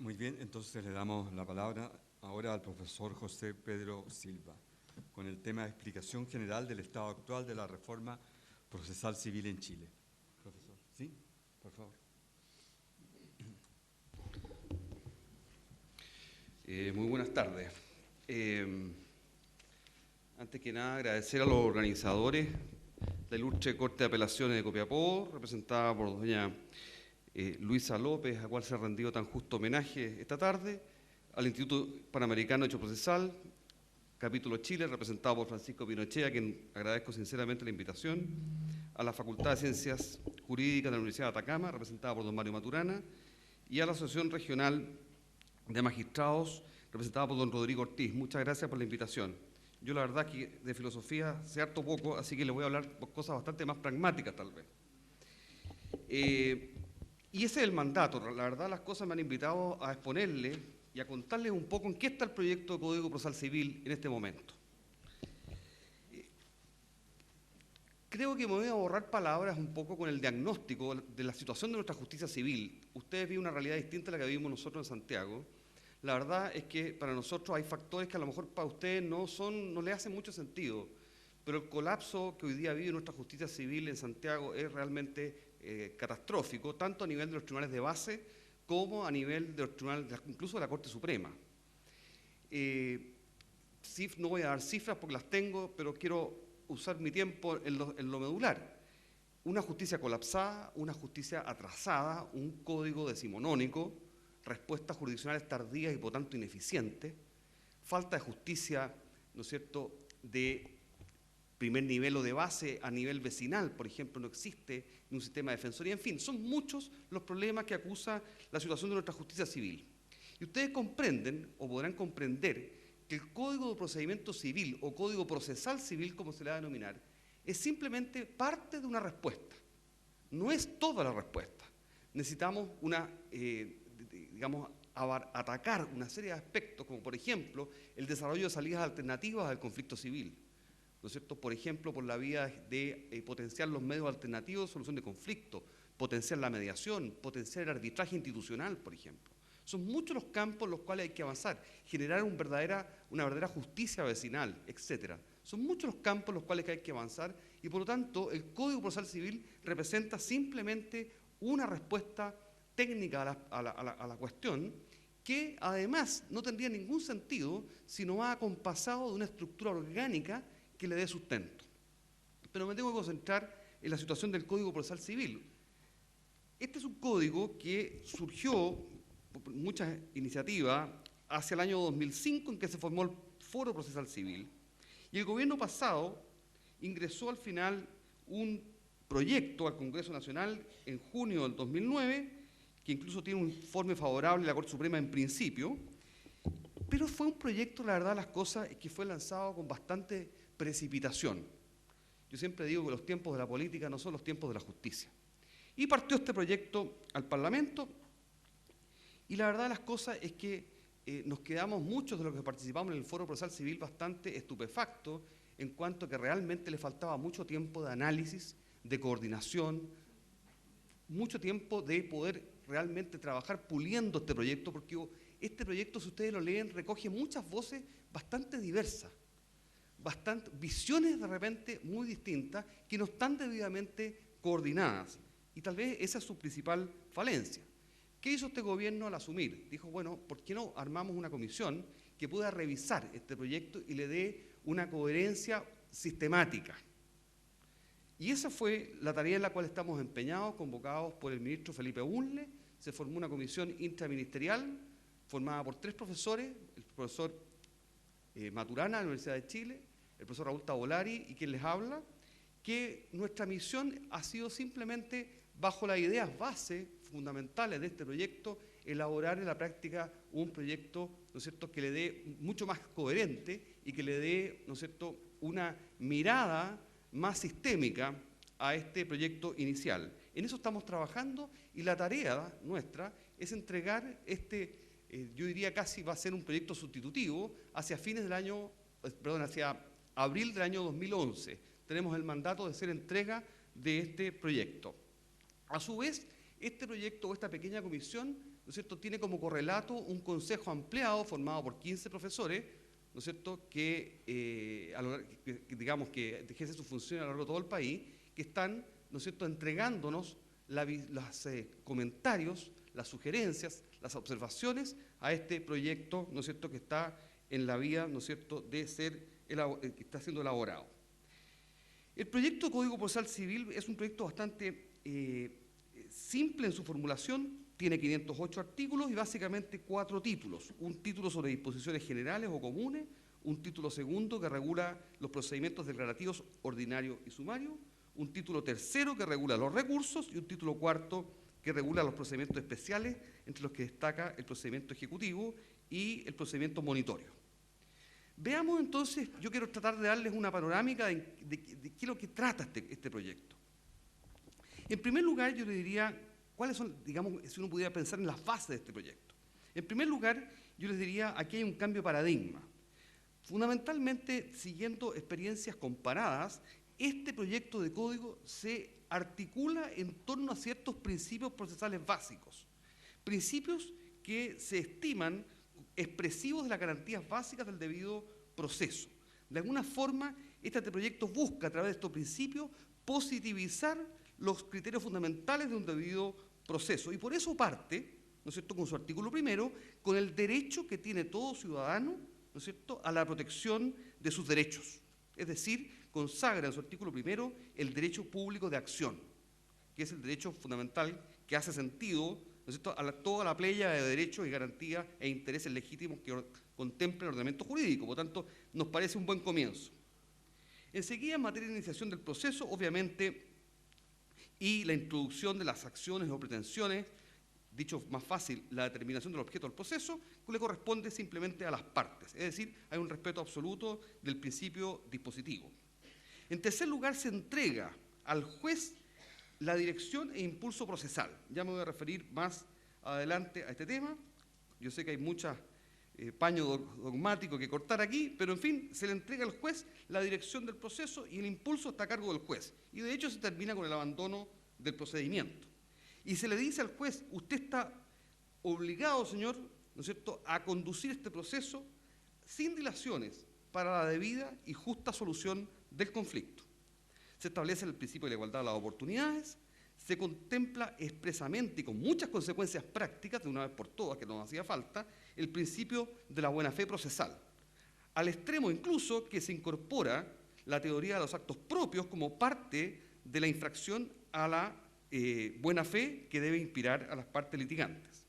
Muy bien, entonces le damos la palabra ahora al profesor José Pedro Silva, con el tema de explicación general del estado actual de la reforma procesal civil en Chile. Profesor, ¿sí? Por favor. Muy buenas tardes. Antes que nada, agradecer a los organizadores de la ilustre Corte de Apelaciones de Copiapó, representada por doña Luisa López, a cual se ha rendido tan justo homenaje esta tarde, al Instituto Panamericano de Derecho Procesal, Capítulo Chile, representado por Francisco Pinochet, a quien agradezco sinceramente la invitación, a la Facultad de Ciencias Jurídicas de la Universidad de Atacama, representada por don Mario Maturana, y a la Asociación Regional de Magistrados, representada por don Rodrigo Ortiz. Muchas gracias por la invitación. Yo la verdad que de filosofía sé harto poco, así que les voy a hablar por cosas bastante más pragmáticas tal vez. Y ese es el mandato. La verdad las cosas me han invitado a exponerles y a contarles un poco en qué está el proyecto de Código Procesal Civil en este momento. Creo que me voy a borrar palabras un poco con el diagnóstico de la situación de nuestra justicia civil. Ustedes viven una realidad distinta a la que vivimos nosotros en Santiago. La verdad es que para nosotros hay factores que a lo mejor para ustedes no les hacen mucho sentido, pero el colapso que hoy día vive nuestra justicia civil en Santiago es realmente catastrófico, tanto a nivel de los tribunales de base como a nivel de los tribunales, incluso de la Corte Suprema. No voy a dar cifras porque las tengo, pero quiero usar mi tiempo en lo medular. Una justicia colapsada, una justicia atrasada, un código decimonónico, respuestas jurisdiccionales tardías y por tanto ineficientes, falta de justicia, ¿no es cierto?, de primer nivel o de base a nivel vecinal, por ejemplo, no existe un sistema de defensoría, en fin, son muchos los problemas que acusa la situación de nuestra justicia civil. Y ustedes comprenden, o podrán comprender, que el Código de Procedimiento Civil, o Código Procesal Civil, como se le va a denominar, es simplemente parte de una respuesta, no es toda la respuesta. Necesitamos atacar una serie de aspectos, como por ejemplo, el desarrollo de salidas alternativas al conflicto civil, ¿no es cierto? Por ejemplo, por la vía de potenciar los medios alternativos de solución de conflicto, potenciar la mediación, potenciar el arbitraje institucional, por ejemplo. Son muchos los campos en los cuales hay que avanzar, generar una verdadera justicia vecinal, etc. Son muchos los campos en los cuales hay que avanzar y, por lo tanto, el Código Procesal Civil representa simplemente una respuesta técnica a la cuestión que, además, no tendría ningún sentido si no va acompasado de una estructura orgánica que le dé sustento. Pero me tengo que concentrar en la situación del Código Procesal Civil. Este es un código que surgió por muchas iniciativas hacia el año 2005, en que se formó el Foro Procesal Civil, y el gobierno pasado ingresó al final un proyecto al Congreso Nacional en junio del 2009, que incluso tiene un informe favorable de la Corte Suprema en principio, pero fue un proyecto, la verdad, las cosas, que fue lanzado con bastante precipitación. Yo siempre digo que los tiempos de la política no son los tiempos de la justicia. Y partió este proyecto al Parlamento, y la verdad de las cosas es que nos quedamos muchos de los que participamos en el Foro Procesal Civil bastante estupefactos en cuanto a que realmente le faltaba mucho tiempo de análisis, de coordinación, mucho tiempo de poder realmente trabajar puliendo este proyecto, porque este proyecto, si ustedes lo leen, recoge muchas voces bastante diversas, visiones de repente muy distintas que no están debidamente coordinadas, y tal vez esa es su principal falencia. ¿Qué hizo este gobierno al asumir? Dijo, bueno, ¿por qué no armamos una comisión que pueda revisar este proyecto y le dé una coherencia sistemática? Y esa fue la tarea en la cual estamos empeñados, convocados por el ministro Felipe Unle. Se formó una comisión intraministerial formada por 3 profesores, el profesor Maturana de la Universidad de Chile, el profesor Raúl Tavolari y quien les habla, que nuestra misión ha sido simplemente, bajo las ideas base fundamentales de este proyecto, elaborar en la práctica un proyecto, ¿no es cierto?, que le dé mucho más coherente y que le dé, ¿no es cierto?, una mirada más sistémica a este proyecto inicial. En eso estamos trabajando y la tarea nuestra es entregar yo diría casi va a ser un proyecto sustitutivo hacia abril del año 2011. Tenemos el mandato de hacer entrega de este proyecto. A su vez, Este proyecto o esta pequeña comisión, ¿no es cierto?, tiene como correlato un consejo ampliado formado por 15 profesores, ¿no es cierto?, que digamos que ejerce su función a lo largo de todo el país, que están, ¿no es cierto?, entregándonos los comentarios, las sugerencias, las observaciones a este proyecto, ¿no es cierto?, que está en la vía, ¿no es cierto?, de ser que está siendo elaborado. El proyecto de Código Procesal Civil es un proyecto bastante simple en su formulación, tiene 508 artículos y básicamente 4 títulos. Un título sobre disposiciones generales o comunes, un título segundo que regula los procedimientos declarativos ordinarios y sumarios, un título tercero que regula los recursos y un título cuarto que regula los procedimientos especiales, entre los que destaca el procedimiento ejecutivo y el procedimiento monitorio. Veamos entonces, yo quiero tratar de darles una panorámica de qué es lo que trata este proyecto. En primer lugar, yo le diría, ¿cuáles son, digamos, si uno pudiera pensar en las fases de este proyecto? En primer lugar, yo les diría, aquí hay un cambio de paradigma. Fundamentalmente, siguiendo experiencias comparadas, este proyecto de código se articula en torno a ciertos principios procesales básicos, principios que se estiman expresivos de las garantías básicas del debido proceso. De alguna forma, este proyecto busca, a través de estos principios, positivizar los criterios fundamentales de un debido proceso. Y por eso parte, ¿no es cierto?, con su artículo primero, con el derecho que tiene todo ciudadano, ¿no es cierto?, a la protección de sus derechos. Es decir, consagra en su artículo primero el derecho público de acción, que es el derecho fundamental que hace sentido, ¿no es cierto?, a toda la playa de derechos y garantías e intereses legítimos que contempla el ordenamiento jurídico. Por lo tanto, nos parece un buen comienzo. Enseguida, en materia de iniciación del proceso, obviamente, y la introducción de las acciones o pretensiones, dicho más fácil, la determinación del objeto del proceso, le corresponde simplemente a las partes. Es decir, hay un respeto absoluto del principio dispositivo. En tercer lugar, se entrega al juez la dirección e impulso procesal. Ya me voy a referir más adelante a este tema. Yo sé que hay muchos paños dogmáticos que cortar aquí, pero en fin, se le entrega al juez la dirección del proceso y el impulso está a cargo del juez. Y de hecho se termina con el abandono del procedimiento. Y se le dice al juez, usted está obligado, señor, ¿no es cierto?, a conducir este proceso sin dilaciones para la debida y justa solución del conflicto. Se establece el principio de la igualdad de las oportunidades, se contempla expresamente y con muchas consecuencias prácticas, de una vez por todas, que nos hacía falta, el principio de la buena fe procesal, al extremo incluso que se incorpora la teoría de los actos propios como parte de la infracción a la buena fe que debe inspirar a las partes litigantes.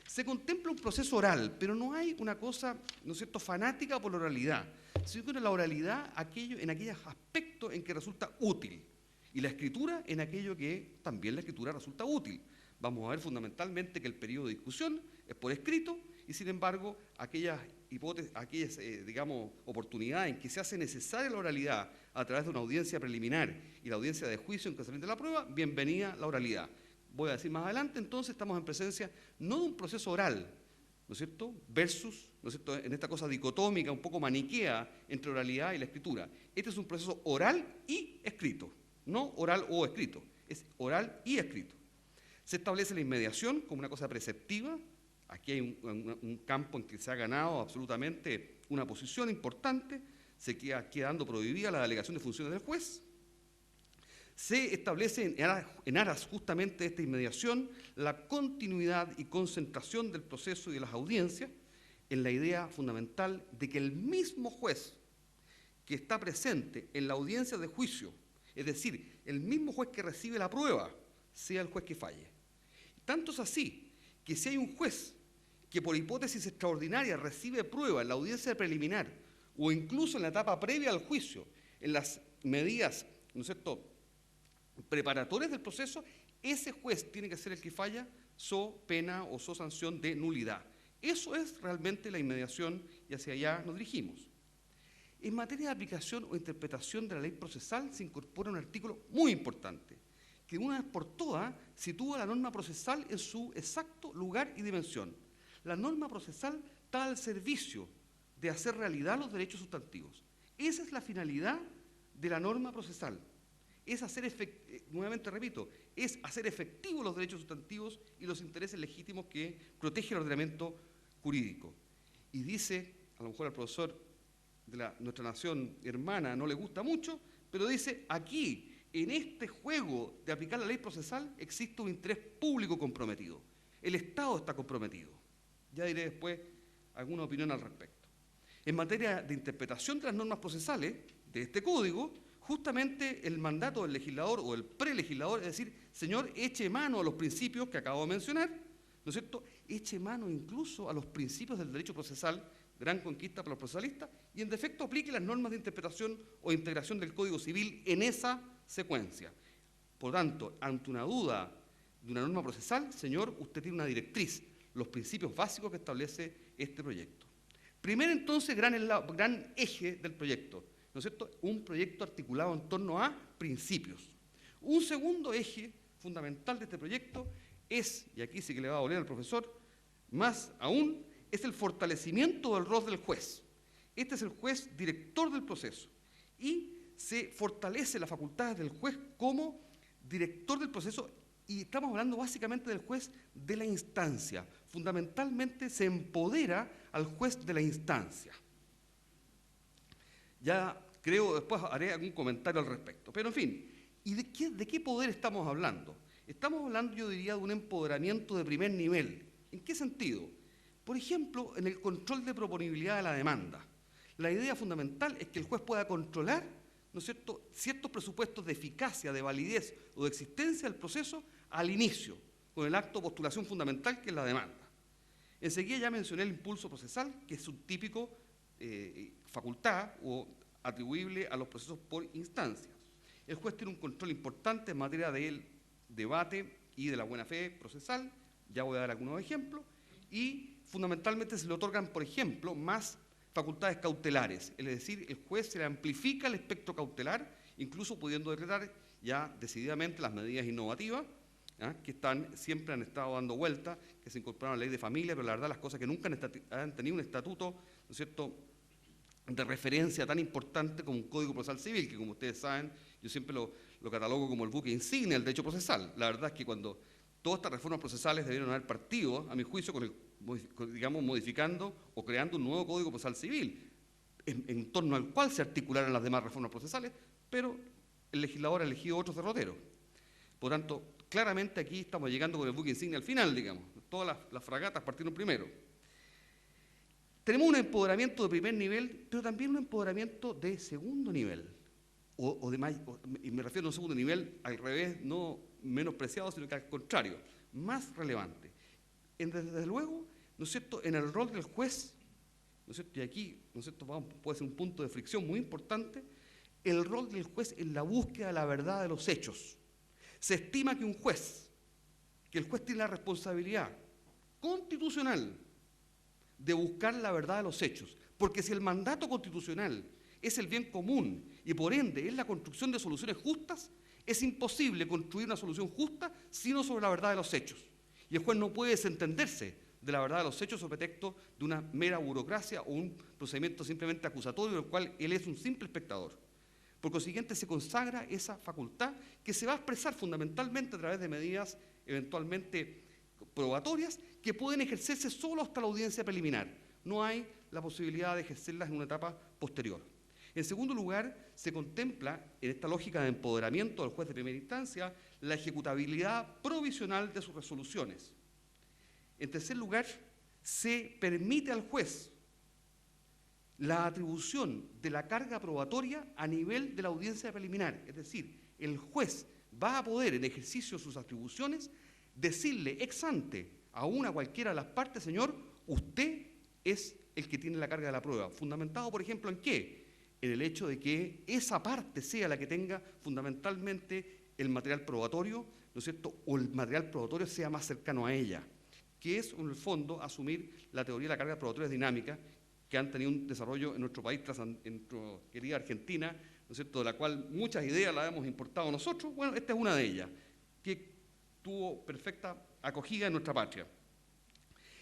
Se contempla un proceso oral, pero no hay una cosa, ¿no es cierto?, fanática por la oralidad, sino que la oralidad en aquellos aspectos en que resulta útil, y la escritura en aquello que también la escritura resulta útil. Vamos a ver fundamentalmente que el periodo de discusión es por escrito, y sin embargo, aquellas digamos, oportunidades en que se hace necesaria la oralidad a través de una audiencia preliminar y la audiencia de juicio en que se rinde la prueba, bienvenida la oralidad. Voy a decir más adelante, entonces, estamos en presencia no de un proceso oral, ¿no es cierto?, versus, ¿no es cierto?, en esta cosa dicotómica, un poco maniquea entre oralidad y la escritura. Este es un proceso oral y escrito, no oral o escrito, es oral y escrito. Se establece la inmediación como una cosa preceptiva. Aquí hay un campo en que se ha ganado absolutamente una posición importante, se queda quedando prohibida la delegación de funciones del juez. Se establece en aras justamente de esta inmediación la continuidad y concentración del proceso y de las audiencias en la idea fundamental de que el mismo juez que está presente en la audiencia de juicio, es decir, el mismo juez que recibe la prueba, sea el juez que falle. Tanto es así que si hay un juez que por hipótesis extraordinaria recibe prueba en la audiencia preliminar o incluso en la etapa previa al juicio, en las medidas, ¿no es cierto?, preparatorias del proceso, ese juez tiene que ser el que falla, so pena o so sanción de nulidad. Eso es realmente la inmediación y hacia allá nos dirigimos. En materia de aplicación o interpretación de la ley procesal se incorpora un artículo muy importante, que de una vez por todas sitúa la norma procesal en su exacto lugar y dimensión. La norma procesal está al servicio de hacer realidad los derechos sustantivos. Esa es la finalidad de la norma procesal. es nuevamente repito, es hacer efectivos los derechos sustantivos y los intereses legítimos que protege el ordenamiento jurídico. Y dice, a lo mejor al profesor de nuestra nación hermana no le gusta mucho, pero dice, aquí, en este juego de aplicar la ley procesal, existe un interés público comprometido. El Estado está comprometido. Ya diré después alguna opinión al respecto. En materia de interpretación de las normas procesales de este código, justamente el mandato del legislador o el prelegislador es decir, señor, eche mano a los principios que acabo de mencionar, ¿no es cierto? Eche mano incluso a los principios del derecho procesal, gran conquista para los procesalistas, y en defecto aplique las normas de interpretación o integración del Código Civil en esa secuencia. Por tanto, ante una duda de una norma procesal, señor, usted tiene una directriz, los principios básicos que establece este proyecto. Primero, entonces, gran eje del proyecto, ¿no es cierto? Un proyecto articulado en torno a principios. Un segundo eje fundamental de este proyecto es, y aquí sí que le va a doler al profesor, más aún, es el fortalecimiento del rol del juez. Este es el juez director del proceso y se fortalece las facultades del juez como director del proceso y estamos hablando básicamente del juez de la instancia. Fundamentalmente se empodera al juez de la instancia. Ya creo, después haré algún comentario al respecto. Pero en fin, ¿y de qué poder estamos hablando? Estamos hablando, yo diría, de un empoderamiento de primer nivel. ¿En qué sentido? Por ejemplo, en el control de proponibilidad de la demanda. La idea fundamental es que el juez pueda controlar, ¿no es cierto?, ciertos presupuestos de eficacia, de validez o de existencia del proceso al inicio, con el acto de postulación fundamental que es la demanda. Enseguida ya mencioné el impulso procesal, que es un típico facultad o atribuible a los procesos por instancias. El juez tiene un control importante en materia del debate y de la buena fe procesal, ya voy a dar algunos ejemplos, y fundamentalmente se le otorgan, por ejemplo, más facultades cautelares, es decir, el juez se le amplifica el espectro cautelar, incluso pudiendo decretar ya decididamente las medidas innovativas, que siempre han estado dando vuelta, que se incorporaron a la ley de familia, pero la verdad las cosas que nunca han tenido un estatuto, ¿no es cierto?, de referencia tan importante como un Código Procesal Civil, que como ustedes saben, yo siempre lo catalogo como el buque insignia del derecho procesal. La verdad es que cuando todas estas reformas procesales debieron haber partido, a mi juicio, digamos, modificando o creando un nuevo Código Procesal Civil, en torno al cual se articularan las demás reformas procesales, pero el legislador ha elegido otros derroteros. Por tanto, claramente aquí estamos llegando con el buque insignia al final, digamos. Todas las fragatas partieron primero. Tenemos un empoderamiento de primer nivel, pero también un empoderamiento de segundo nivel. Y me refiero a un segundo nivel, al revés, no menospreciado, sino que al contrario, más relevante. Desde luego, ¿no es cierto?, en el rol del juez, ¿no es cierto?, y aquí, ¿no es cierto?, puede ser un punto de fricción muy importante, el rol del juez en la búsqueda de la verdad de los hechos. Se estima que el juez tiene la responsabilidad constitucional de buscar la verdad de los hechos, porque si el mandato constitucional es el bien común y por ende es la construcción de soluciones justas, es imposible construir una solución justa sino sobre la verdad de los hechos. Y el juez no puede desentenderse de la verdad de los hechos sobre pretexto de una mera burocracia o un procedimiento simplemente acusatorio del cual él es un simple espectador. Por consiguiente, se consagra esa facultad que se va a expresar fundamentalmente a través de medidas eventualmente probatorias que pueden ejercerse solo hasta la audiencia preliminar. No hay la posibilidad de ejercerlas en una etapa posterior. En segundo lugar, se contempla, en esta lógica de empoderamiento del juez de primera instancia, la ejecutabilidad provisional de sus resoluciones. En tercer lugar, se permite al juez la atribución de la carga probatoria a nivel de la audiencia preliminar. Es decir, el juez va a poder, en ejercicio de sus atribuciones, decirle ex ante a cualquiera de las partes, señor, usted es el que tiene la carga de la prueba. ¿Fundamentado, por ejemplo, en qué? En el hecho de que esa parte sea la que tenga fundamentalmente el material probatorio, ¿no es cierto?, o el material probatorio sea más cercano a ella, que es, en el fondo, asumir la teoría de la carga probatoria dinámica, que han tenido un desarrollo en nuestro país, en nuestra querida Argentina, ¿no es cierto?, de la cual muchas ideas las hemos importado nosotros. Bueno, esta es una de ellas, que tuvo perfecta acogida en nuestra patria.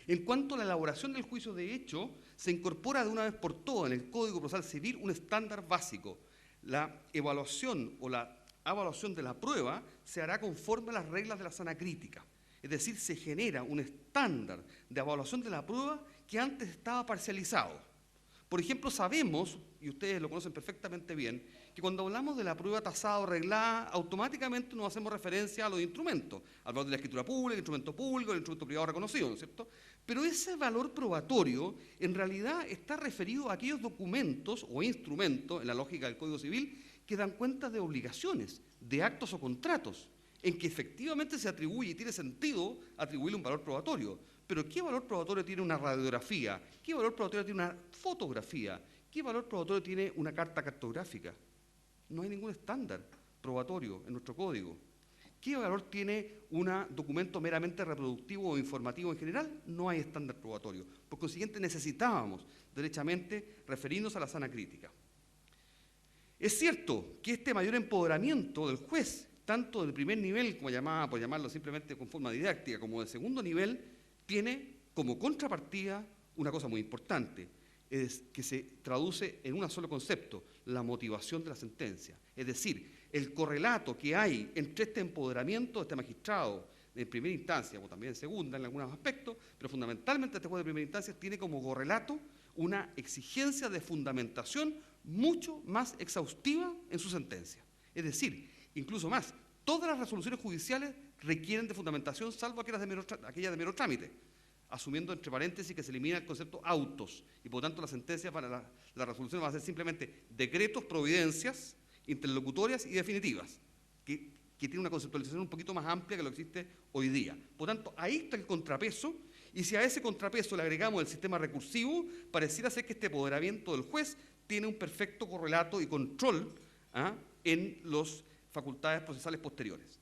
En cuanto a la elaboración del juicio de hecho, se incorpora de una vez por todas en el Código Procesal Civil un estándar básico, la evaluación o la evaluación de la prueba se hará conforme a las reglas de la sana crítica. Es decir, se genera un estándar de evaluación de la prueba que antes estaba parcializado. Por ejemplo, sabemos, y ustedes lo conocen perfectamente bien, que cuando hablamos de la prueba tasada o reglada, automáticamente nos hacemos referencia a los instrumentos, al valor de la escritura pública, el instrumento público, el instrumento privado reconocido, ¿no es cierto? Pero ese valor probatorio en realidad está referido a aquellos documentos o instrumentos, en la lógica del Código Civil, que dan cuenta de obligaciones, de actos o contratos, en que efectivamente se atribuye y tiene sentido atribuirle un valor probatorio. Pero ¿qué valor probatorio tiene una radiografía? ¿Qué valor probatorio tiene una fotografía? ¿Qué valor probatorio tiene una carta cartográfica? No hay ningún estándar probatorio en nuestro código. ¿Qué valor tiene un documento meramente reproductivo o informativo en general? No hay estándar probatorio. Por consiguiente, necesitábamos derechamente referirnos a la sana crítica. Es cierto que este mayor empoderamiento del juez, tanto del primer nivel, como por llamarlo simplemente con forma didáctica, como del segundo nivel, tiene como contrapartida una cosa muy importante, es que se traduce en un solo concepto, la motivación de la sentencia. Es decir, el correlato que hay entre este empoderamiento de este magistrado en primera instancia, o también en segunda en algunos aspectos, pero fundamentalmente este juez de primera instancia tiene como correlato una exigencia de fundamentación mucho más exhaustiva en su sentencia. Es decir, incluso más, todas las resoluciones judiciales requieren de fundamentación, salvo aquellas de mero trámite, asumiendo entre paréntesis que se elimina el concepto autos, y por tanto la sentencia para la resolución va a ser simplemente decretos, providencias, interlocutorias y definitivas, que tiene una conceptualización un poquito más amplia que lo que existe hoy día. Por tanto, ahí está el contrapeso, y si a ese contrapeso le agregamos el sistema recursivo, pareciera ser que este apoderamiento del juez tiene un perfecto correlato y control en las facultades procesales posteriores.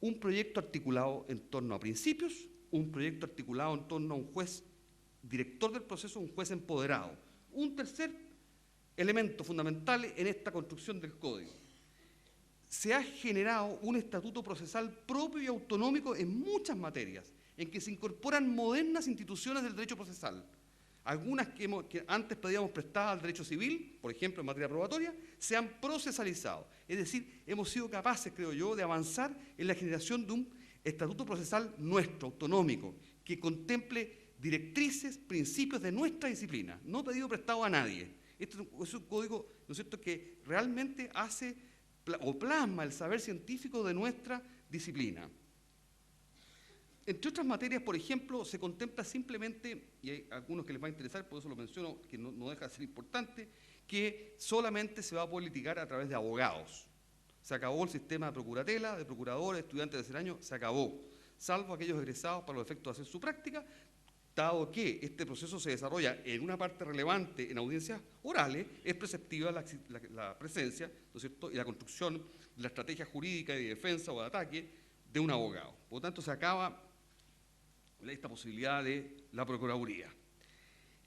Un proyecto articulado en torno a principios, un proyecto articulado en torno a un juez director del proceso, un juez empoderado. Un tercer elemento fundamental en esta construcción del código. Se ha generado un estatuto procesal propio y autonómico en muchas materias, en que se incorporan modernas instituciones del derecho procesal. Algunas que antes pedíamos prestadas al derecho civil, por ejemplo en materia probatoria, se han procesalizado. Es decir, hemos sido capaces, creo yo, de avanzar en la generación de un estatuto procesal nuestro, autonómico, que contemple directrices, principios de nuestra disciplina, no pedido prestado a nadie. Este es un código, ¿no es cierto?, que realmente hace o plasma el saber científico de nuestra disciplina. Entre otras materias, por ejemplo, se contempla simplemente, y hay algunos que les va a interesar, por eso lo menciono, que no deja de ser importante, que solamente se va a poder litigar a través de abogados. Se acabó el sistema de procuratela, de procuradores, estudiantes de tercer año, se acabó, salvo aquellos egresados para los efectos de hacer su práctica, dado que este proceso se desarrolla en una parte relevante en audiencias orales, es preceptiva la presencia, ¿no es cierto?, y la construcción de la estrategia jurídica de defensa o de ataque de un abogado. Por lo tanto, se acaba esta posibilidad de la Procuraduría.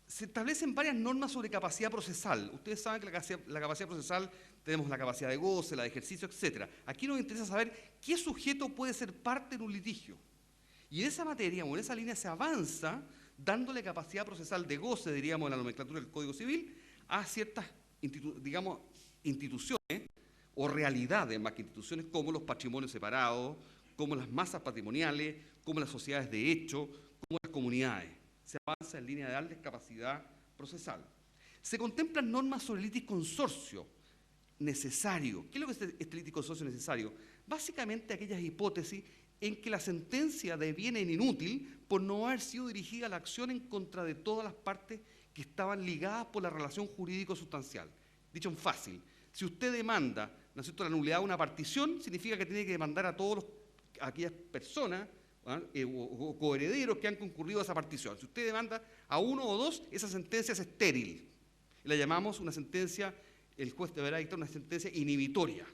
Se establecen varias normas sobre capacidad procesal. Ustedes saben que la capacidad procesal tenemos la capacidad de goce, la de ejercicio, etc. Aquí nos interesa saber qué sujeto puede ser parte en un litigio. Y en esa materia o en esa línea se avanza dándole capacidad procesal de goce, diríamos, en la nomenclatura del Código Civil, a ciertas, instituciones o realidades más que instituciones, como los patrimonios separados, como las masas patrimoniales, como las sociedades de hecho, como las comunidades. Se avanza en línea de darles capacidad procesal. Se contemplan normas sobre litis consorcio necesario. ¿Qué es lo que es este litis consorcio necesario? Básicamente aquellas hipótesis en que la sentencia deviene inútil por no haber sido dirigida a la acción en contra de todas las partes que estaban ligadas por la relación jurídico-sustancial. Dicho en fácil, si usted demanda, ¿no es cierto?, la nulidad de una partición, significa que tiene que demandar a aquellas personas o coherederos que han concurrido a esa partición. Si usted demanda a uno o dos, esa sentencia es estéril. La llamamos una sentencia, el juez deberá dictar una sentencia inhibitoria.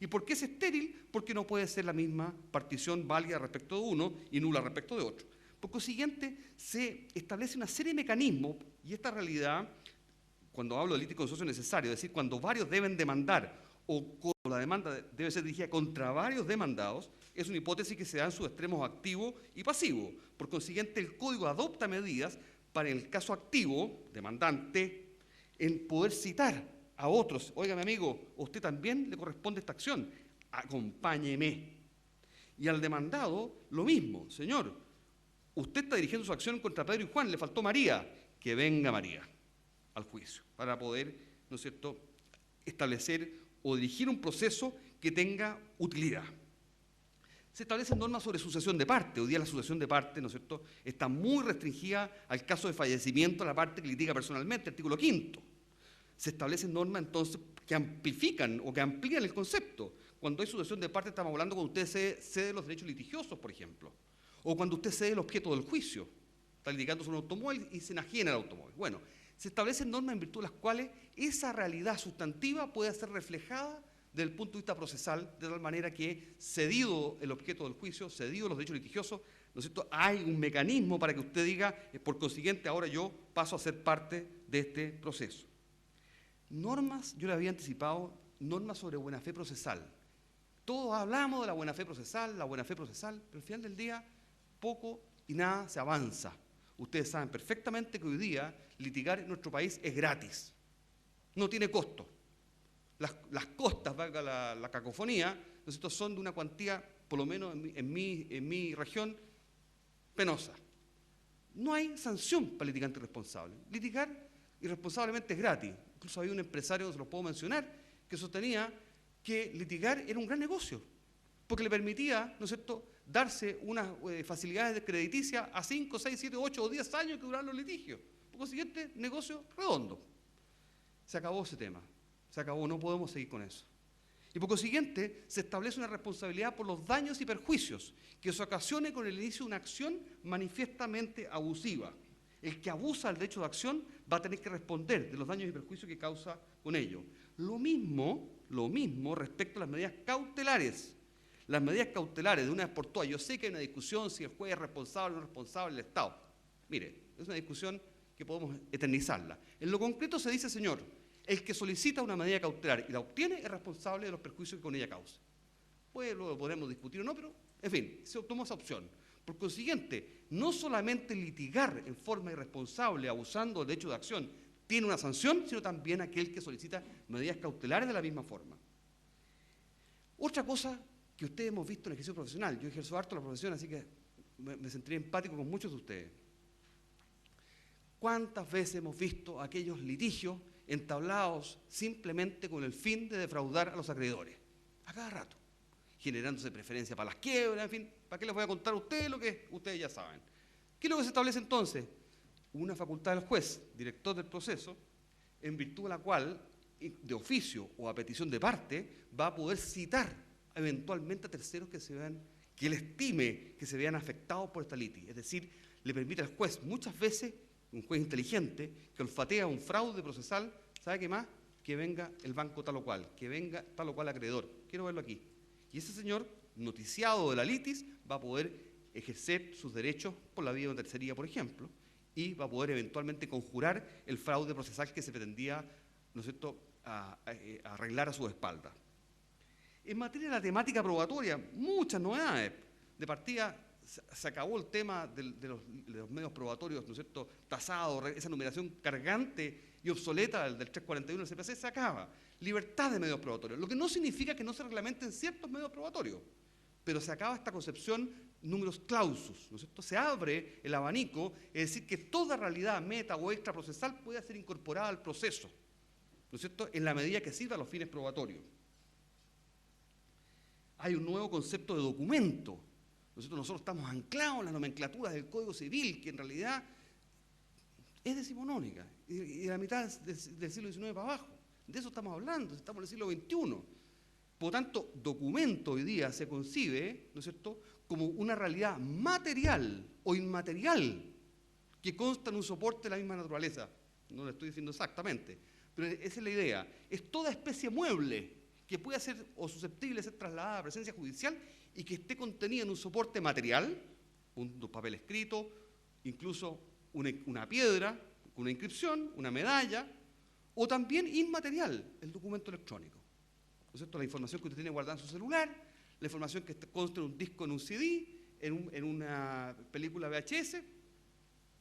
¿Y por qué es estéril? Porque no puede ser la misma partición válida respecto de uno y nula respecto de otro. Por consiguiente, se establece una serie de mecanismos, y esta realidad, cuando hablo de litis consorcio necesario, es decir, cuando varios deben demandar o cuando la demanda debe ser dirigida contra varios demandados, es una hipótesis que se da en sus extremos activo y pasivo. Por consiguiente, el Código adopta medidas para, en el caso activo, demandante, en poder citar a otros, oiga, mi amigo, a usted también le corresponde esta acción, acompáñeme. Y al demandado, lo mismo, señor, usted está dirigiendo su acción contra Pedro y Juan, le faltó María, que venga María al juicio, para poder, ¿no es cierto?, establecer o dirigir un proceso que tenga utilidad. Se establecen normas sobre sucesión de parte. Hoy día la sucesión de parte, ¿no es cierto?, está muy restringida al caso de fallecimiento de la parte que litiga personalmente, artículo 5. Se establecen normas entonces que amplifican o que amplían el concepto. Cuando hay sucesión de parte estamos hablando cuando usted cede los derechos litigiosos, por ejemplo, o cuando usted cede el objeto del juicio. Está litigando sobre un automóvil y se enajena el automóvil. Bueno, se establecen normas en virtud de las cuales esa realidad sustantiva puede ser reflejada desde el punto de vista procesal, de tal manera que, cedido el objeto del juicio, cedido los derechos litigiosos, ¿no es cierto?, hay un mecanismo para que usted diga, por consiguiente, ahora yo paso a ser parte de este proceso. Normas, yo le había anticipado, normas sobre buena fe procesal. Todos hablamos de la buena fe procesal, pero al final del día, poco y nada se avanza. Ustedes saben perfectamente que hoy día litigar en nuestro país es gratis, no tiene costo. Las costas, valga la cacofonía, ¿no es cierto?, son de una cuantía, por lo menos en mi región, penosa. No hay sanción para el litigante irresponsable. Litigar irresponsablemente es gratis. Incluso había un empresario, se lo puedo mencionar, que sostenía que litigar era un gran negocio, porque le permitía, ¿no es cierto?, darse unas facilidades crediticias a 5, 6, 7, 8 o 10 años que duraban los litigios. Por consiguiente, negocio redondo. Se acabó ese tema. Se acabó, no podemos seguir con eso. Y por consiguiente, se establece una responsabilidad por los daños y perjuicios que se ocasione con el inicio de una acción manifiestamente abusiva. El que abusa del derecho de acción va a tener que responder de los daños y perjuicios que causa con ello. Lo mismo respecto a las medidas cautelares. Las medidas cautelares, de una vez por todas, yo sé que hay una discusión si el juez es responsable o no responsable del Estado. Mire, es una discusión que podemos eternizarla. En lo concreto se dice, señor, el que solicita una medida cautelar y la obtiene es responsable de los perjuicios que con ella causa. Pues luego podremos discutir o no, pero, en fin, se tomó esa opción. Por consiguiente, no solamente litigar en forma irresponsable, abusando del derecho de acción, tiene una sanción, sino también aquel que solicita medidas cautelares de la misma forma. Otra cosa que ustedes hemos visto en el ejercicio profesional, yo ejerzo harto la profesión, así que me sentiré empático con muchos de ustedes. ¿Cuántas veces hemos visto aquellos litigios entablados simplemente con el fin de defraudar a los acreedores? A cada rato, generándose preferencia para las quiebras, en fin, ¿para qué les voy a contar a ustedes lo que ustedes ya saben? ¿Qué es lo que se establece entonces? Una facultad del juez, director del proceso, en virtud de la cual, de oficio o a petición de parte, va a poder citar eventualmente a terceros que él estime que se vean afectados por esta litis. Es decir, le permite al juez muchas veces, un juez inteligente, que olfatea un fraude procesal, ¿sabe qué más? Que venga el banco tal o cual, que venga tal o cual acreedor. Quiero verlo aquí. Y ese señor, noticiado de la litis, va a poder ejercer sus derechos por la vía de una tercería, por ejemplo, y va a poder eventualmente conjurar el fraude procesal que se pretendía, ¿no es cierto?, arreglar a su espalda. En materia de la temática probatoria, muchas novedades. De partida, se acabó el tema de los medios probatorios, ¿no es cierto?, tasados, esa numeración cargante y obsoleta del 341 del CPC se acaba. Libertad de medios probatorios, lo que no significa que no se reglamenten ciertos medios probatorios, pero se acaba esta concepción numerus clausus, ¿no es cierto? Se abre el abanico, es decir, que toda realidad meta o extraprocesal puede ser incorporada al proceso, ¿no es cierto?, en la medida que sirva a los fines probatorios. Hay un nuevo concepto de documento. Nosotros estamos anclados en las nomenclaturas del Código Civil, que en realidad es decimonónica, y de la mitad del siglo XIX para abajo. De eso estamos hablando, estamos en el siglo XXI. Por lo tanto, documento hoy día se concibe, ¿no es cierto?, como una realidad material o inmaterial que consta en un soporte de la misma naturaleza. No lo estoy diciendo exactamente, pero esa es la idea. Es toda especie mueble que puede ser o susceptible de ser trasladada a presencia judicial y que esté contenida en un soporte material, un papel escrito, incluso una piedra, una inscripción, una medalla, o también inmaterial, el documento electrónico. ¿No es cierto? La información que usted tiene guardada en su celular, la información que consta en un disco, en un CD, en una película VHS,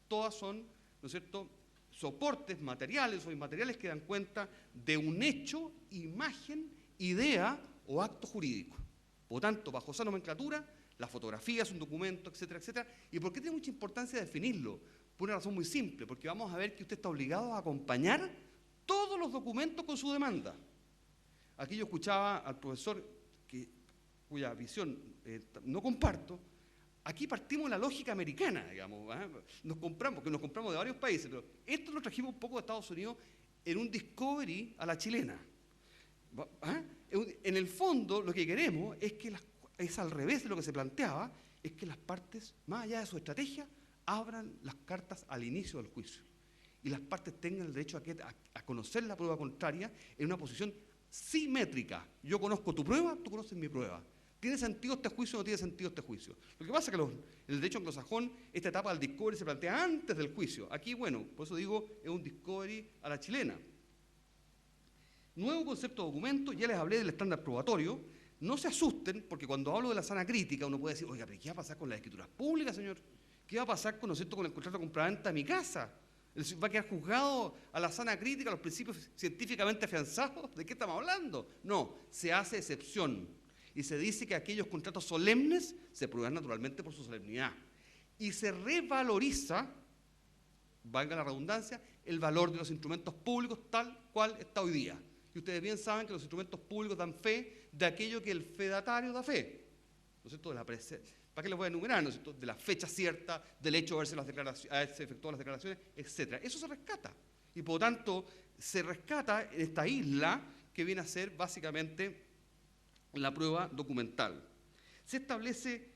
todas son, ¿no es cierto?, soportes materiales o inmateriales que dan cuenta de un hecho, imagen, idea o acto jurídico. Por lo tanto, bajo esa nomenclatura, la fotografía es un documento, etcétera, etcétera. ¿Y por qué tiene mucha importancia definirlo? Por una razón muy simple, porque vamos a ver que usted está obligado a acompañar todos los documentos con su demanda. Aquí yo escuchaba al profesor, cuya visión no comparto. Aquí partimos de la lógica americana, digamos, ¿eh? Porque nos compramos de varios países, pero esto lo trajimos un poco de Estados Unidos en un discovery a la chilena. En el fondo, lo que queremos es que es al revés de lo que se planteaba, es que las partes, más allá de su estrategia, abran las cartas al inicio del juicio. Y las partes tengan el derecho a conocer la prueba contraria en una posición simétrica. Yo conozco tu prueba, tú conoces mi prueba. ¿Tiene sentido este juicio o no tiene sentido este juicio? Lo que pasa es que en el derecho anglosajón, esta etapa del discovery se plantea antes del juicio. Aquí, bueno, por eso digo, es un discovery a la chilena. Nuevo concepto de documento, ya les hablé del estándar probatorio. No se asusten, porque cuando hablo de la sana crítica, uno puede decir, oiga, pero ¿qué va a pasar con las escrituras públicas, señor? ¿Qué va a pasar con, ¿no es cierto?, con el contrato de compraventa de mi casa? ¿Va a quedar juzgado a la sana crítica, a los principios científicamente afianzados? ¿De qué estamos hablando? No, se hace excepción. Y se dice que aquellos contratos solemnes se prueban naturalmente por su solemnidad. Y se revaloriza, valga la redundancia, el valor de los instrumentos públicos tal cual está hoy día. Y ustedes bien saben que los instrumentos públicos dan fe de aquello que el fedatario da fe. ¿No es cierto? ¿Para qué les voy a enumerar? ¿No es cierto? De la fecha cierta, del hecho de haberse efectuado las declaraciones, etc. Eso se rescata. Y por lo tanto, se rescata en esta isla que viene a ser básicamente la prueba documental. Se establece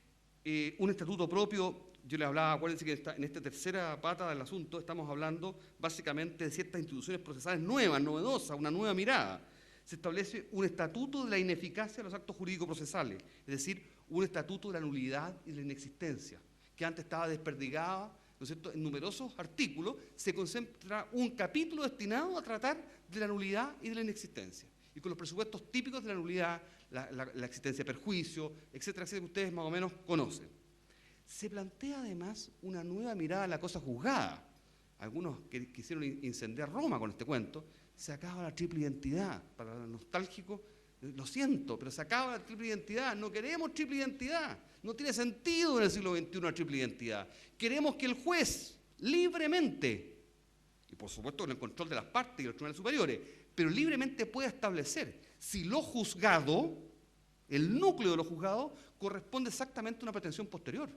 un estatuto propio. Yo les hablaba, acuérdense que en esta tercera pata del asunto estamos hablando básicamente de ciertas instituciones procesales nuevas, novedosas, una nueva mirada. Se establece un estatuto de la ineficacia de los actos jurídicos procesales, es decir, un estatuto de la nulidad y de la inexistencia, que antes estaba desperdigada, ¿no es cierto?, en numerosos artículos. Se concentra un capítulo destinado a tratar de la nulidad y de la inexistencia, y con los presupuestos típicos de la nulidad, la existencia de perjuicio, etcétera, etcétera, que ustedes más o menos conocen. Se plantea además una nueva mirada a la cosa juzgada. Algunos que quisieron incendiar Roma con este cuento. Se acaba la triple identidad. Para los nostálgicos, lo siento, pero se acaba la triple identidad. No queremos triple identidad. No tiene sentido en el siglo XXI una triple identidad. Queremos que el juez, libremente, y por supuesto con el control de las partes y los tribunales superiores, pero libremente pueda establecer si lo juzgado, el núcleo de lo juzgado, corresponde exactamente a una pretensión posterior.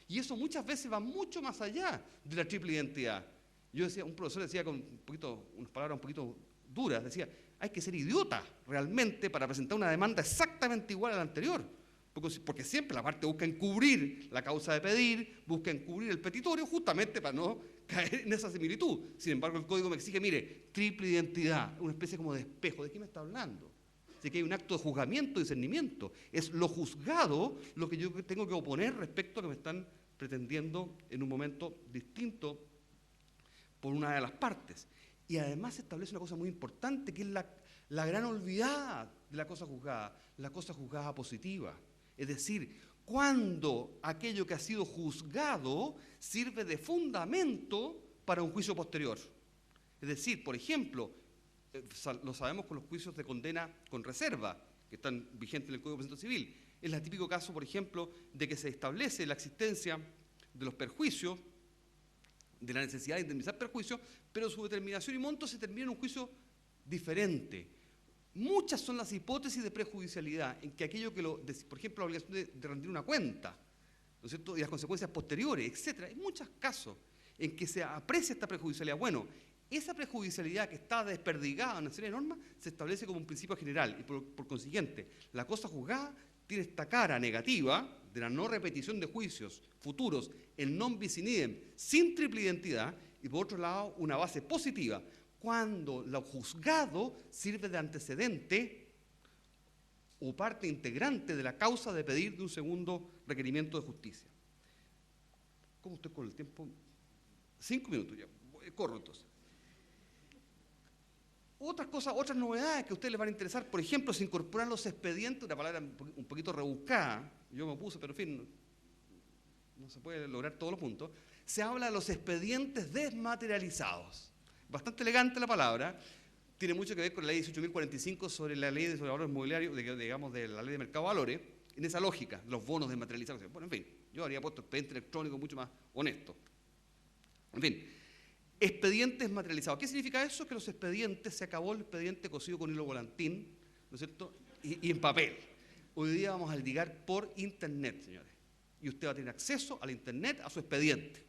Y eso muchas veces va mucho más allá de la triple identidad. Yo decía, un profesor decía con unas palabras un poquito duras, decía, hay que ser idiota realmente para presentar una demanda exactamente igual a la anterior. Porque siempre la parte busca encubrir la causa de pedir, busca encubrir el petitorio justamente para no caer en esa similitud. Sin embargo, el código me exige, mire, triple identidad, una especie como de espejo. ¿De qué me está hablando? Así que hay un acto de juzgamiento y discernimiento. Es lo juzgado lo que yo tengo que oponer respecto a lo que me están pretendiendo en un momento distinto por una de las partes. Y además se establece una cosa muy importante, que es la gran olvidada de la cosa juzgada positiva. Es decir, cuando aquello que ha sido juzgado sirve de fundamento para un juicio posterior. Es decir, por ejemplo, lo sabemos con los juicios de condena con reserva, que están vigentes en el Código de Procedimiento Civil. Es el típico caso, por ejemplo, de que se establece la existencia de los perjuicios, de la necesidad de indemnizar perjuicios, pero su determinación y monto se termina en un juicio diferente. Muchas son las hipótesis de prejudicialidad en que aquello que por ejemplo, la obligación de rendir una cuenta, ¿no es cierto?, y las consecuencias posteriores, etcétera. Hay muchos casos en que se aprecia esta prejudicialidad. Bueno, esa prejudicialidad que está desperdigada en una serie de normas se establece como un principio general y por consiguiente la cosa juzgada tiene esta cara negativa de la no repetición de juicios futuros en non bis in idem, sin triple identidad, y por otro lado una base positiva cuando lo juzgado sirve de antecedente o parte integrante de la causa de pedir de un segundo requerimiento de justicia. ¿Cómo estoy con el tiempo? 5 minutos ya, corro entonces. Otras cosas, otras novedades que a ustedes les van a interesar, por ejemplo, se incorporan los expedientes, una palabra un poquito rebuscada, yo me puse, pero en fin, no se puede lograr todos los puntos. Se habla de los expedientes desmaterializados. bastante elegante la palabra, tiene mucho que ver con la ley 18.045 sobre la ley de valores inmobiliarios, digamos, de la ley de mercado de valores, en esa lógica, los bonos desmaterializados. Bueno, en fin, yo habría puesto expediente electrónico mucho más honesto. En fin, expedientes materializados. ¿Qué significa eso? Que los expedientes, se acabó el expediente cosido con hilo volantín, ¿no es cierto? Y en papel. Hoy día vamos a ligar por Internet, señores. Y usted va a tener acceso al Internet, a su expediente.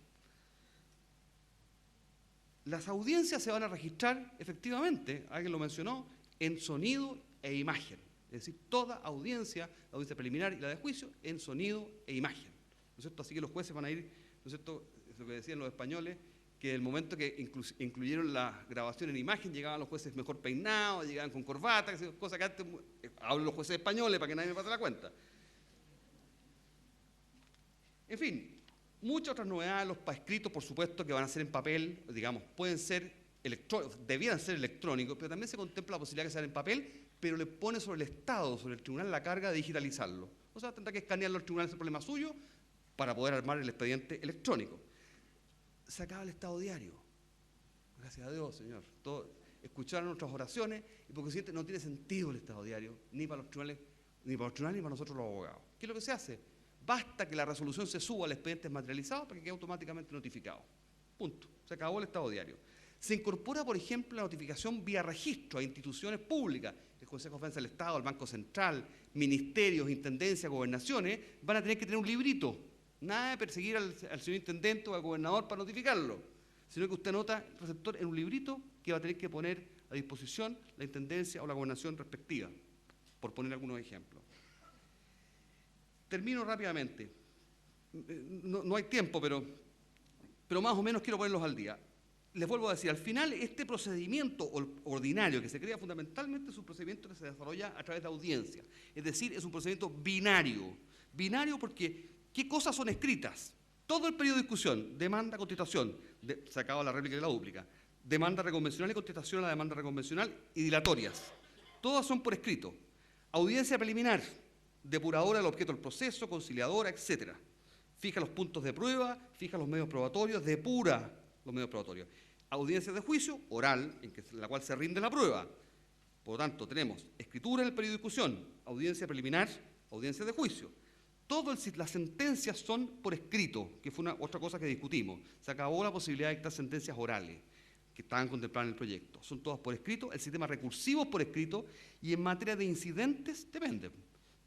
Las audiencias se van a registrar, efectivamente, alguien lo mencionó, en sonido e imagen. Es decir, toda audiencia, la audiencia preliminar y la de juicio, en sonido e imagen. ¿No es cierto? Así que los jueces van a ir, ¿no es cierto?, es lo que decían los españoles, que el momento que incluyeron la grabación en imagen, llegaban los jueces mejor peinados, llegaban con corbata, cosa que antes, hablo los jueces españoles para que nadie me pase la cuenta. En fin, muchas otras novedades, los escritos, por supuesto, que van a ser en papel, digamos, pueden ser debieran ser electrónicos, pero también se contempla la posibilidad de que sean en papel, pero le pone sobre el Estado, sobre el tribunal, la carga de digitalizarlo. O sea, tendrá que escanearlo el tribunal, ese problema suyo, para poder armar el expediente electrónico. Se acaba el Estado diario. Gracias a Dios, señor. Escucharon nuestras oraciones y por consiguiente no tiene sentido el Estado diario, ni para los tribunales, ni para nosotros los abogados. ¿Qué es lo que se hace? Basta que la resolución se suba al expediente materializado para que quede automáticamente notificado. Punto. Se acabó el Estado diario. Se incorpora, por ejemplo, la notificación vía registro a instituciones públicas. El Consejo de Defensa del Estado, el Banco Central, ministerios, intendencias, gobernaciones, van a tener que tener un librito. Nada de perseguir al señor intendente o al gobernador para notificarlo, sino que usted anota el receptor en un librito que va a tener que poner a disposición la intendencia o la gobernación respectiva, por poner algunos ejemplos. Termino rápidamente. No hay tiempo, pero más o menos quiero ponerlos al día. Les vuelvo a decir, al final este procedimiento ordinario que se crea fundamentalmente es un procedimiento que se desarrolla a través de audiencia. Es decir, es un procedimiento binario. Binario porque ¿qué cosas son escritas? Todo el periodo de discusión, demanda, contestación, se acaba la réplica y la dúplica, demanda reconvencional y contestación a la demanda reconvencional y dilatorias. Todas son por escrito. Audiencia preliminar, depuradora del objeto del proceso, conciliadora, etc. Fija los puntos de prueba, fija los medios probatorios, depura los medios probatorios. Audiencia de juicio, oral, en la cual se rinde la prueba. Por lo tanto, tenemos escritura en el periodo de discusión, audiencia preliminar, audiencia de juicio. Todas las sentencias son por escrito, que fue otra cosa que discutimos. Se acabó la posibilidad de dictar sentencias orales, que estaban contempladas en el proyecto. Son todas por escrito, el sistema recursivo es por escrito, y en materia de incidentes, depende.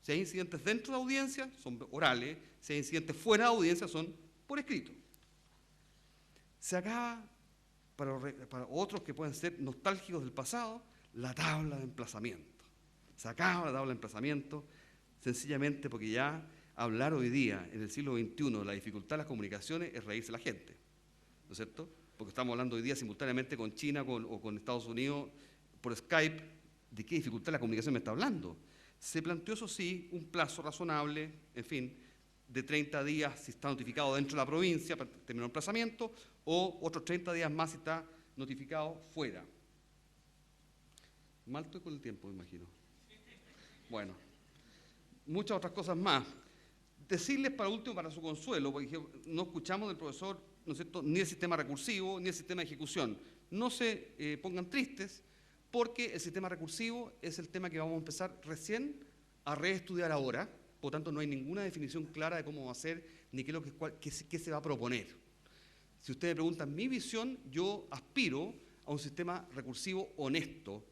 Si hay incidentes dentro de la audiencia, son orales, si hay incidentes fuera de la audiencia, son por escrito. Se acaba, para otros que pueden ser nostálgicos del pasado, la tabla de emplazamiento. Se acaba la tabla de emplazamiento, sencillamente porque ya hablar hoy día, en el siglo XXI, de la dificultad de las comunicaciones es reírse la gente, ¿no es cierto? Porque estamos hablando hoy día simultáneamente con China o con Estados Unidos por Skype. ¿De qué dificultad de la comunicación me está hablando? Se planteó, eso sí, un plazo razonable, en fin, de 30 días si está notificado dentro de la provincia para terminar el emplazamiento, o otros 30 días más si está notificado fuera. Mal estoy con el tiempo, me imagino. Bueno, muchas otras cosas más. Decirles para último, para su consuelo, porque no escuchamos del profesor, ¿no es cierto?, ni el sistema recursivo, ni el sistema de ejecución. No se pongan tristes, porque el sistema recursivo es el tema que vamos a empezar recién a reestudiar ahora. Por lo tanto, no hay ninguna definición clara de cómo va a ser, ni qué se va a proponer. Si ustedes me preguntan mi visión, yo aspiro a un sistema recursivo honesto,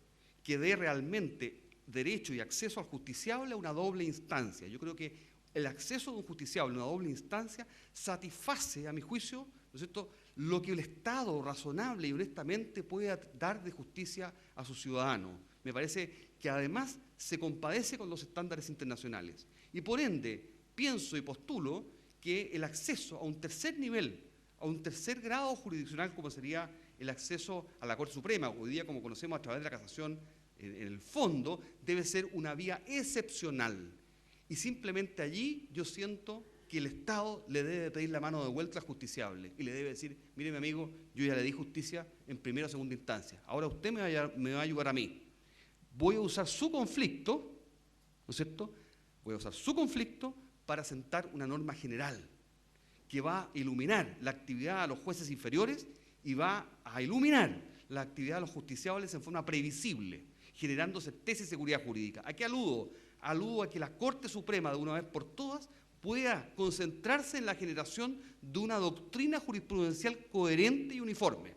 que dé realmente derecho y acceso al justiciable a una doble instancia. Yo creo que el acceso de un justiciable a una doble instancia satisface, a mi juicio, ¿no es cierto?, lo que el Estado razonable y honestamente puede dar de justicia a sus ciudadanos. Me parece que además se compadece con los estándares internacionales. Y por ende, pienso y postulo que el acceso a un tercer nivel, a un tercer grado jurisdiccional, como sería el acceso a la Corte Suprema, hoy día como conocemos a través de la casación en el fondo, debe ser una vía excepcional. Y simplemente allí yo siento que el Estado le debe pedir la mano de vuelta al justiciable y le debe decir, mire mi amigo, yo ya le di justicia en primera o segunda instancia, ahora usted me va a ayudar a mí. Voy a usar su conflicto, ¿no es cierto?, voy a usar su conflicto para sentar una norma general que va a iluminar la actividad de los jueces inferiores y va a iluminar la actividad de los justiciables en forma previsible, generando certeza y seguridad jurídica. ¿A qué aludo? Aludo a que la Corte Suprema, de una vez por todas, pueda concentrarse en la generación de una doctrina jurisprudencial coherente y uniforme.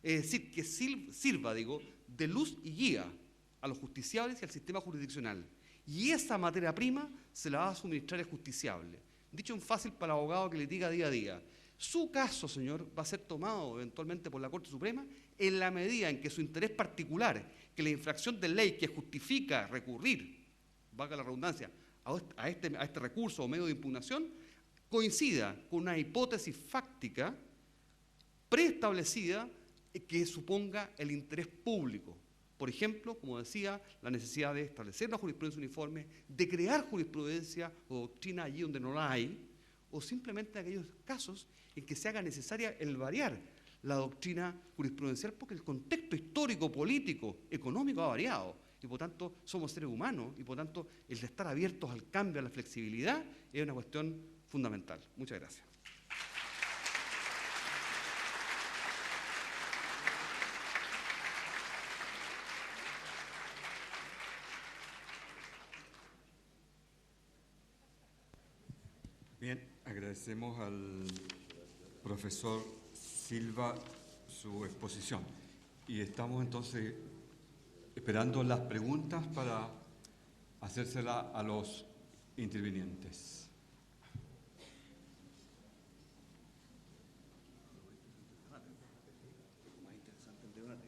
Es decir, que sirva, de luz y guía a los justiciables y al sistema jurisdiccional. Y esa materia prima se la va a suministrar el justiciable. Dicho en fácil para el abogado que litiga día a día, su caso, señor, va a ser tomado eventualmente por la Corte Suprema en la medida en que su interés particular, que la infracción de ley que justifica recurrir, valga la redundancia, a este recurso o medio de impugnación, coincida con una hipótesis fáctica preestablecida que suponga el interés público. Por ejemplo, como decía, la necesidad de establecer la jurisprudencia uniforme, de crear jurisprudencia o doctrina allí donde no la hay, o simplemente aquellos casos en que se haga necesaria el variar la doctrina jurisprudencial porque el contexto histórico, político, económico ha variado y por tanto somos seres humanos y por tanto el de estar abiertos al cambio, a la flexibilidad, es una cuestión fundamental. Muchas gracias. Bien, agradecemos al profesor Silva su exposición y estamos entonces esperando las preguntas para hacérselas a los intervinientes. Más interesante el debate.